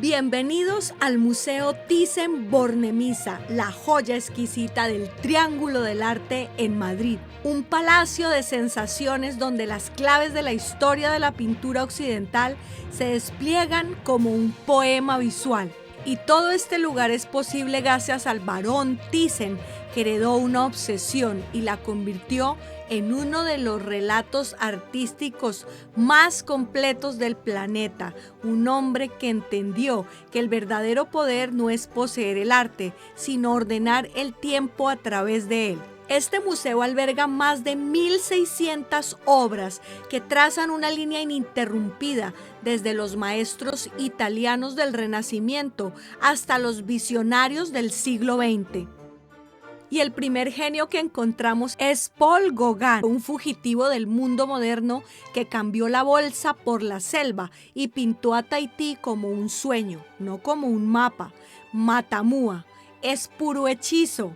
Bienvenidos al Museo Thyssen-Bornemisza, la joya exquisita del Triángulo del Arte en Madrid. Un palacio de sensaciones donde las claves de la historia de la pintura occidental se despliegan como un poema visual. Y todo este lugar es posible gracias al barón Thyssen, que heredó una obsesión y la convirtió en uno de los relatos artísticos más completos del planeta. Un hombre que entendió que el verdadero poder no es poseer el arte, sino ordenar el tiempo a través de él. Este museo alberga más de 1.600 obras que trazan una línea ininterrumpida desde los maestros italianos del Renacimiento hasta los visionarios del siglo XX. Y el primer genio que encontramos es Paul Gauguin, un fugitivo del mundo moderno que cambió la bolsa por la selva y pintó a Tahití como un sueño, no como un mapa. Matamua es puro hechizo.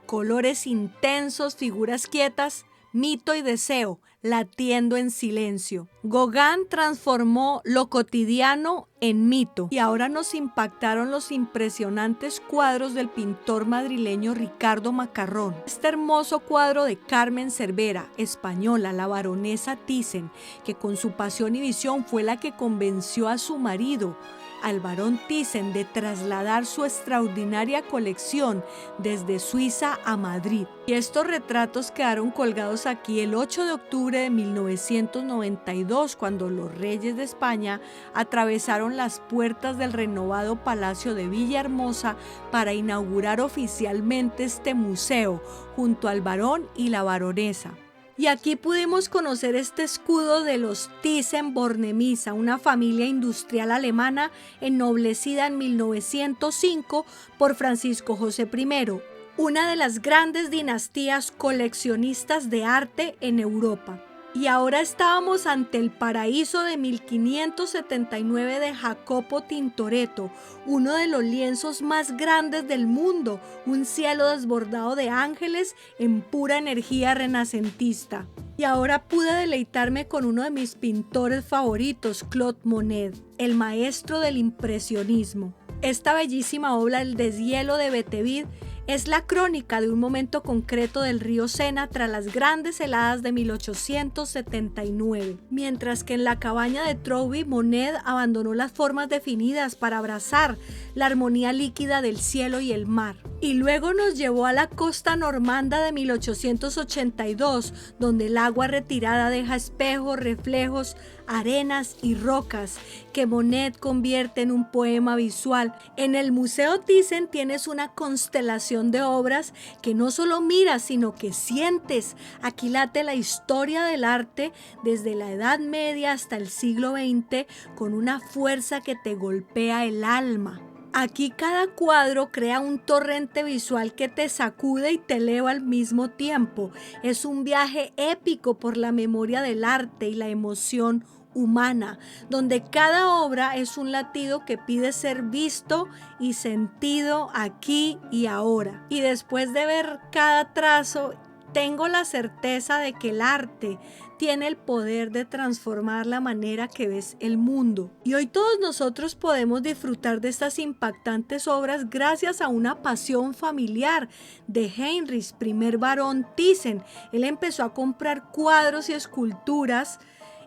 Colores intensos, figuras quietas, mito y deseo, latiendo en silencio. Gauguin transformó lo cotidiano en mito y ahora nos impactaron los impresionantes cuadros del pintor madrileño Ricardo Macarrón. Este hermoso cuadro de Carmen Cervera, española, la baronesa Thyssen, que con su pasión y visión fue la que convenció a su marido, al barón Thyssen, de trasladar su extraordinaria colección desde Suiza a Madrid. Y estos retratos quedaron colgados aquí el 8 de octubre de 1992, cuando los reyes de España atravesaron las puertas del renovado Palacio de Villahermosa para inaugurar oficialmente este museo junto al barón y la baronesa. Y aquí pudimos conocer este escudo de los Thyssen-Bornemisza, una familia industrial alemana ennoblecida en 1905 por Francisco José I, una de las grandes dinastías coleccionistas de arte en Europa. Y ahora estábamos ante el paraíso de 1579 de Jacopo Tintoretto, uno de los lienzos más grandes del mundo, un cielo desbordado de ángeles en pura energía renacentista. Y ahora pude deleitarme con uno de mis pintores favoritos, Claude Monet, el maestro del impresionismo. Esta bellísima obra, El deshielo de Betevid, es la crónica de un momento concreto del río Sena tras las grandes heladas de 1879. Mientras que en la cabaña de Trouby, Monet abandonó las formas definidas para abrazar la armonía líquida del cielo y el mar. Y luego nos llevó a la costa normanda de 1882, donde el agua retirada deja espejos, reflejos, arenas y rocas que Monet convierte en un poema visual. En el Museo Thyssen tienes una constelación de obras que no solo miras, sino que sientes. Aquí late la historia del arte desde la Edad Media hasta el siglo XX con una fuerza que te golpea el alma. Aquí cada cuadro crea un torrente visual que te sacude y te eleva al mismo tiempo. Es un viaje épico por la memoria del arte y la emoción humana, donde cada obra es un latido que pide ser visto y sentido aquí y ahora. Y después de ver cada trazo, tengo la certeza de que el arte tiene el poder de transformar la manera que ves el mundo. Y hoy todos nosotros podemos disfrutar de estas impactantes obras gracias a una pasión familiar de Heinrich, primer barón Thyssen. Él empezó a comprar cuadros y esculturas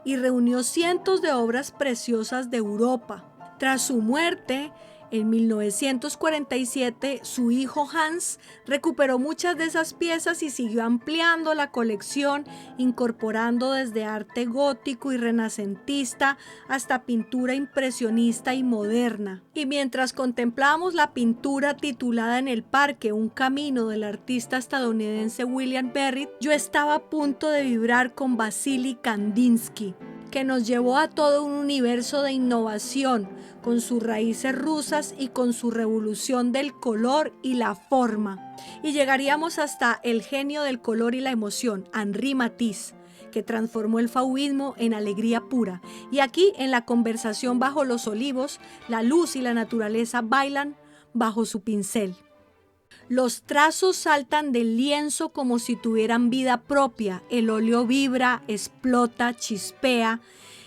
y reunió cientos de obras preciosas de Europa. Tras su muerte, en 1947, su hijo Hans recuperó muchas de esas piezas y siguió ampliando la colección, incorporando desde arte gótico y renacentista hasta pintura impresionista y moderna. Y mientras contemplábamos la pintura titulada En el Parque, un camino del artista estadounidense William Merritt, yo estaba a punto de vibrar con Vasily Kandinsky, que nos llevó a todo un universo de innovación, con sus raíces rusas y con su revolución del color y la forma. Y llegaríamos hasta el genio del color y la emoción, Henri Matisse, que transformó el fauvismo en alegría pura. Y aquí, en la conversación bajo los olivos, la luz y la naturaleza bailan bajo su pincel. Los trazos saltan del lienzo como si tuvieran vida propia. El óleo vibra, explota, chispea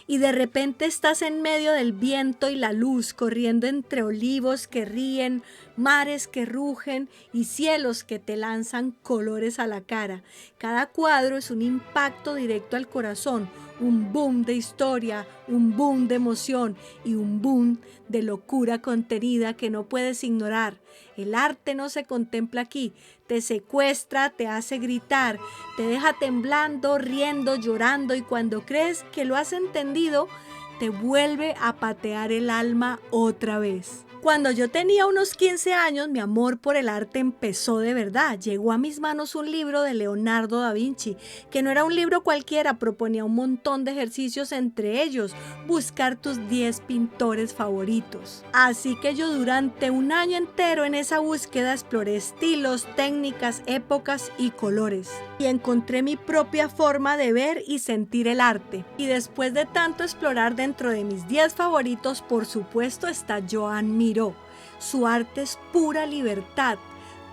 y de repente estás en medio del viento y la luz, corriendo entre olivos que ríen, mares que rugen y cielos que te lanzan colores a la cara. Cada cuadro es un impacto directo al corazón, un boom de historia, un boom de emoción y un boom de locura contenida que no puedes ignorar. El arte no se contempla aquí, te secuestra, te hace gritar, te deja temblando, riendo, llorando y cuando crees que lo has entendido, te vuelve a patear el alma otra vez. Cuando yo tenía unos 15 años, mi amor por el arte empezó de verdad. Llegó a mis manos un libro de Leonardo da Vinci, que no era un libro cualquiera, proponía un montón de ejercicios, entre ellos buscar tus 10 pintores favoritos. Así que yo durante un año entero en esa búsqueda exploré estilos, técnicas, épocas y colores. Y encontré mi propia forma de ver y sentir el arte. Y después de tanto explorar dentro de mis 10 favoritos, por supuesto está Joan Miró. Su arte es pura libertad,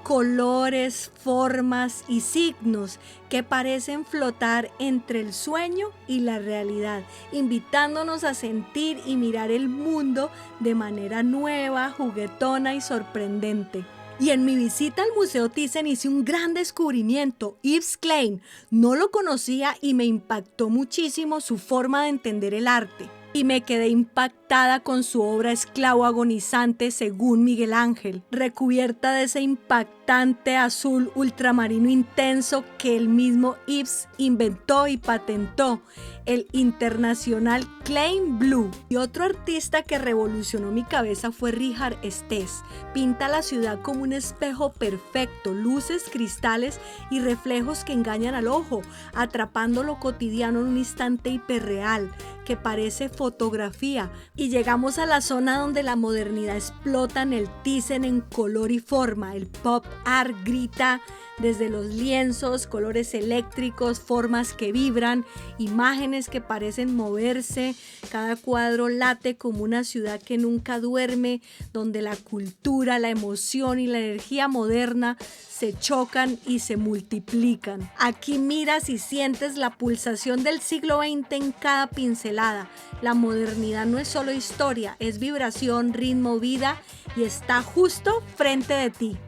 colores, formas y signos que parecen flotar entre el sueño y la realidad, invitándonos a sentir y mirar el mundo de manera nueva, juguetona y sorprendente. Y en mi visita al Museo Thyssen hice un gran descubrimiento. Yves Klein, no lo conocía y me impactó muchísimo su forma de entender el arte. Y me quedé impactada con su obra Esclavo agonizante según Miguel Ángel, recubierta de ese impactante azul ultramarino intenso que el mismo Yves inventó y patentó, el internacional Klein Blue. Y otro artista que revolucionó mi cabeza fue Richard Estés. Pinta la ciudad como un espejo perfecto, luces, cristales y reflejos que engañan al ojo, atrapando lo cotidiano en un instante hiperreal que parece fotografía. Y llegamos a la zona donde la modernidad explota en el Thyssen en color y forma. El pop art grita desde los lienzos, colores eléctricos, formas que vibran, imágenes que parecen moverse. Cada cuadro late como una ciudad que nunca duerme, donde la cultura, la emoción y la energía moderna se chocan y se multiplican. Aquí miras y sientes la pulsación del siglo XX en cada pincelada. La modernidad no es solo historia, es vibración, ritmo, vida y está justo frente de ti.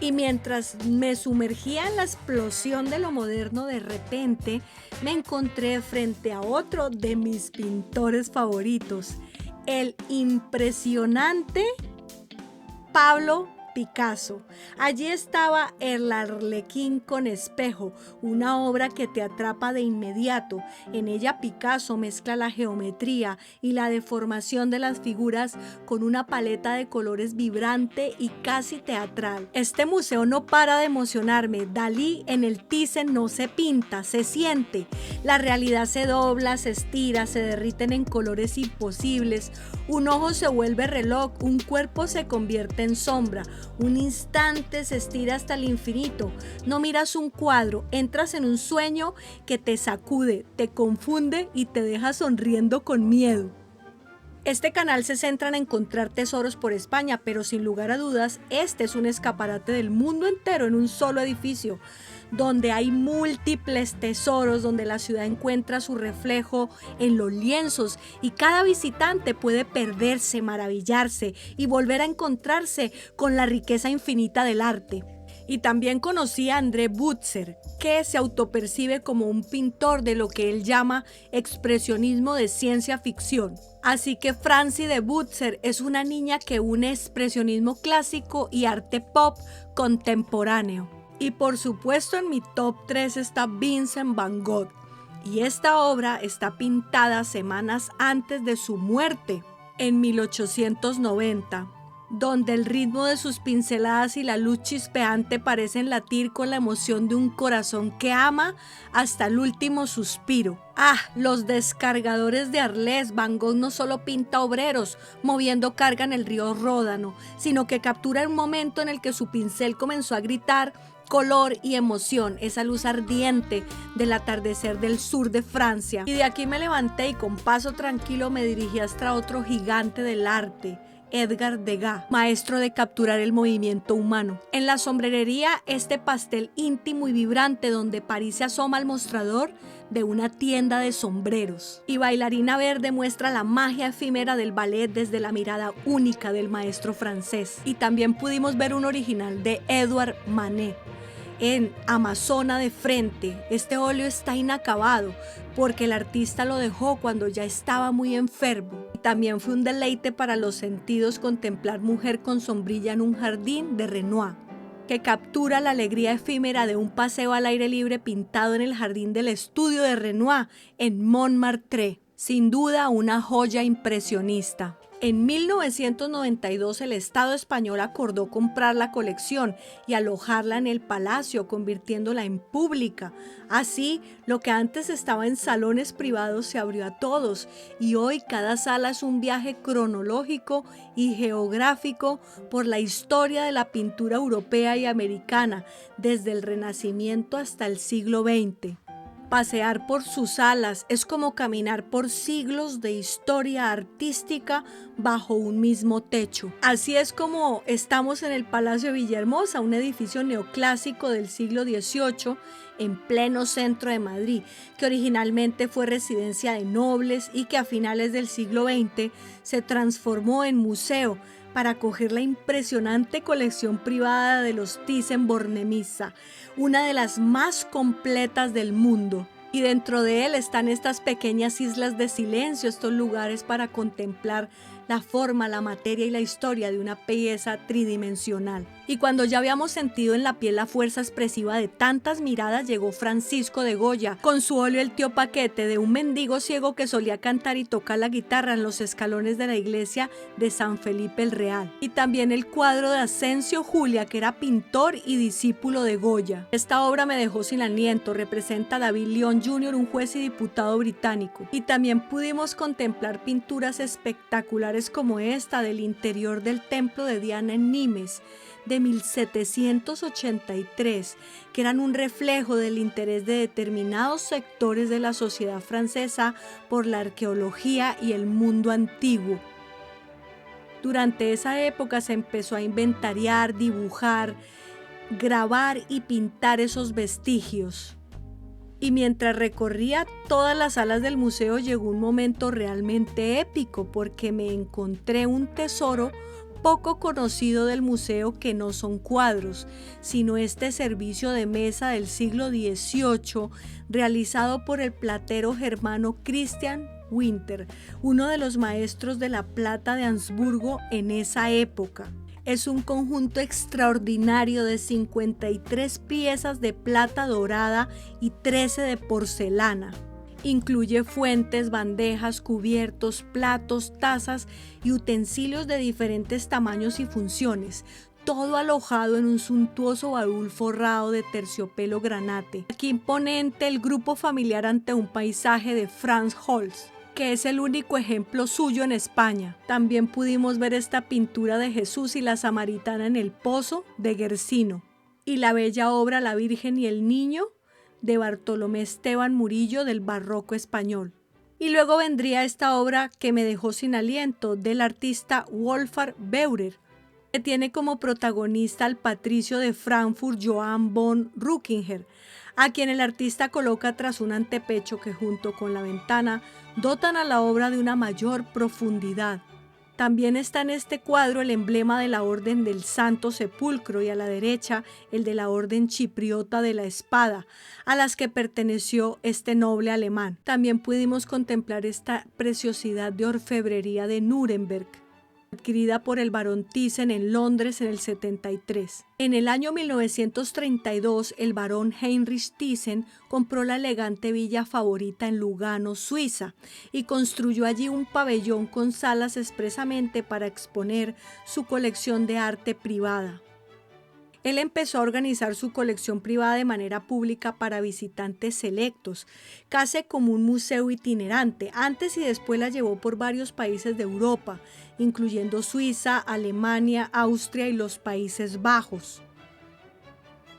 Y mientras me sumergía en la explosión de lo moderno, de repente me encontré frente a otro de mis pintores favoritos, el impresionante Pablo Picasso. Allí estaba El Arlequín con espejo, una obra que te atrapa de inmediato. En ella Picasso mezcla la geometría y la deformación de las figuras con una paleta de colores vibrante y casi teatral. Este museo no para de emocionarme. Dalí en el Thyssen no se pinta, se siente. La realidad se dobla, se estira, se derriten en colores imposibles. Un ojo se vuelve reloj, un cuerpo se convierte en sombra. Un instante se estira hasta el infinito. No miras un cuadro, entras en un sueño que te sacude, te confunde y te deja sonriendo con miedo. Este canal se centra en encontrar tesoros por España, pero sin lugar a dudas, este es un escaparate del mundo entero en un solo edificio, donde hay múltiples tesoros, donde la ciudad encuentra su reflejo en los lienzos y cada visitante puede perderse, maravillarse y volver a encontrarse con la riqueza infinita del arte. Y también conocí a André Butzer, que se autopercibe como un pintor de lo que él llama expresionismo de ciencia ficción. Así que Francie de Butzer es una niña que une expresionismo clásico y arte pop contemporáneo. Y por supuesto en mi top 3 está Vincent Van Gogh. Y esta obra está pintada semanas antes de su muerte, en 1890. Donde el ritmo de sus pinceladas y la luz chispeante parecen latir con la emoción de un corazón que ama hasta el último suspiro. Los descargadores de Arles. Van Gogh no solo pinta obreros moviendo carga en el río Ródano, sino que captura un momento en el que su pincel comenzó a gritar color y emoción, esa luz ardiente del atardecer del sur de Francia. Y de aquí me levanté y con paso tranquilo me dirigí hasta otro gigante del arte, Edgar Degas, maestro de capturar el movimiento humano. En la sombrerería, este pastel íntimo y vibrante donde París se asoma al mostrador de una tienda de sombreros. Y Bailarina Verde muestra la magia efímera del ballet desde la mirada única del maestro francés. Y también pudimos ver un original de Edouard Manet. En Amazona de frente, este óleo está inacabado porque el artista lo dejó cuando ya estaba muy enfermo. Y también fue un deleite para los sentidos contemplar Mujer con sombrilla en un jardín de Renoir, que captura la alegría efímera de un paseo al aire libre pintado en el jardín del estudio de Renoir en Montmartre. Sin duda una joya impresionista. En 1992 el Estado español acordó comprar la colección y alojarla en el palacio, convirtiéndola en pública. Así, lo que antes estaba en salones privados se abrió a todos y hoy cada sala es un viaje cronológico y geográfico por la historia de la pintura europea y americana, desde el Renacimiento hasta el siglo XX. Pasear por sus salas es como caminar por siglos de historia artística bajo un mismo techo. Así es como estamos en el Palacio de Villahermosa, un edificio neoclásico del siglo XVIII en pleno centro de Madrid, que originalmente fue residencia de nobles y que a finales del siglo XX se transformó en museo para acoger la impresionante colección privada de los Thyssen-Bornemisza, una de las más completas del mundo. Y dentro de él están estas pequeñas islas de silencio, estos lugares para contemplar la forma, la materia y la historia de una pieza tridimensional. Y cuando ya habíamos sentido en la piel la fuerza expresiva de tantas miradas, llegó Francisco de Goya con su óleo El Tío Paquete, de un mendigo ciego que solía cantar y tocar la guitarra en los escalones de la iglesia de San Felipe el Real. Y también el cuadro de Asensio Julia, que era pintor y discípulo de Goya. Esta obra me dejó sin aliento, representa a David Lyon Jr., un juez y diputado británico. Y también pudimos contemplar pinturas espectaculares como esta del interior del templo de Diana en Nimes de 1783, que eran un reflejo del interés de determinados sectores de la sociedad francesa por la arqueología y el mundo antiguo. Durante esa época se empezó a inventariar, dibujar, grabar y pintar esos vestigios. Y mientras recorría todas las salas del museo llegó un momento realmente épico porque me encontré un tesoro poco conocido del museo, que no son cuadros, sino este servicio de mesa del siglo XVIII realizado por el platero germano Christian Winter, uno de los maestros de la plata de Habsburgo en esa época. Es un conjunto extraordinario de 53 piezas de plata dorada y 13 de porcelana. Incluye fuentes, bandejas, cubiertos, platos, tazas y utensilios de diferentes tamaños y funciones, todo alojado en un suntuoso baúl forrado de terciopelo granate. Aquí imponente el grupo familiar ante un paisaje de Franz Holst, que es el único ejemplo suyo en España. También pudimos ver esta pintura de Jesús y la Samaritana en el Pozo de Guercino, y la bella obra La Virgen y el Niño de Bartolomé Esteban Murillo del barroco español. Y luego vendría esta obra que me dejó sin aliento, del artista Wolfgang Beurer, que tiene como protagonista al patricio de Frankfurt Johann von Ruckinger, a quien el artista coloca tras un antepecho que junto con la ventana dotan a la obra de una mayor profundidad. También está en este cuadro el emblema de la Orden del Santo Sepulcro y a la derecha el de la Orden Chipriota de la Espada, a las que perteneció este noble alemán. También pudimos contemplar esta preciosidad de orfebrería de Nuremberg, adquirida por el barón Thyssen en Londres en el 73. En el año 1932, el barón Heinrich Thyssen compró la elegante villa Favorita en Lugano, Suiza, y construyó allí un pabellón con salas expresamente para exponer su colección de arte privada. Él empezó a organizar su colección privada de manera pública para visitantes selectos, casi como un museo itinerante. Antes y después la llevó por varios países de Europa, incluyendo Suiza, Alemania, Austria y los Países Bajos.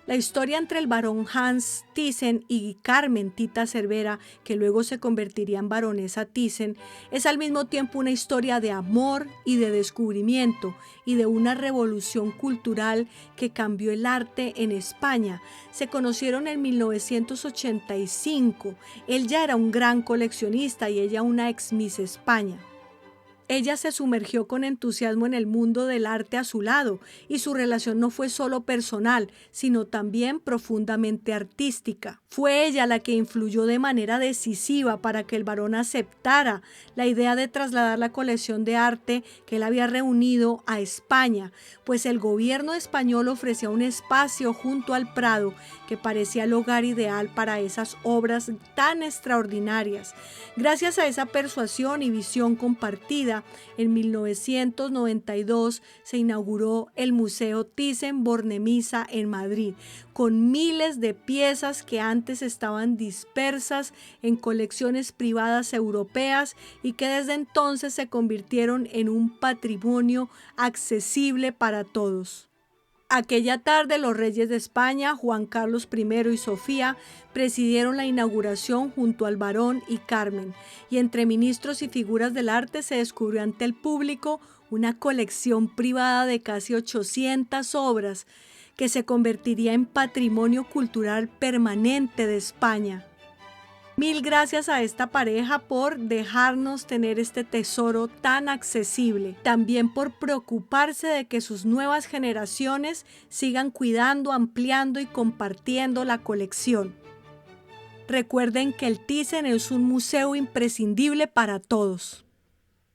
La historia entre el barón Hans Thyssen y Carmen Tita Cervera, que luego se convertiría en baronesa Thyssen, es al mismo tiempo una historia de amor y de descubrimiento y de una revolución cultural que cambió el arte en España. Se conocieron en 1985. Él ya era un gran coleccionista y ella una ex Miss España. Ella se sumergió con entusiasmo en el mundo del arte a su lado, y su relación no fue solo personal, sino también profundamente artística. Fue ella la que influyó de manera decisiva para que el barón aceptara la idea de trasladar la colección de arte que él había reunido a España, pues el gobierno español ofrecía un espacio junto al Prado que parecía el hogar ideal para esas obras tan extraordinarias. Gracias a esa persuasión y visión compartida, en 1992 se inauguró el Museo Thyssen-Bornemisza en Madrid, con miles de piezas que antes estaban dispersas en colecciones privadas europeas y que desde entonces se convirtieron en un patrimonio accesible para todos. Aquella tarde los reyes de España, Juan Carlos I y Sofía, presidieron la inauguración junto al barón y Carmen, y entre ministros y figuras del arte se descubrió ante el público una colección privada de casi 800 obras que se convertiría en patrimonio cultural permanente de España. Mil gracias a esta pareja por dejarnos tener este tesoro tan accesible. También por preocuparse de que sus nuevas generaciones sigan cuidando, ampliando y compartiendo la colección. Recuerden que el Thyssen es un museo imprescindible para todos.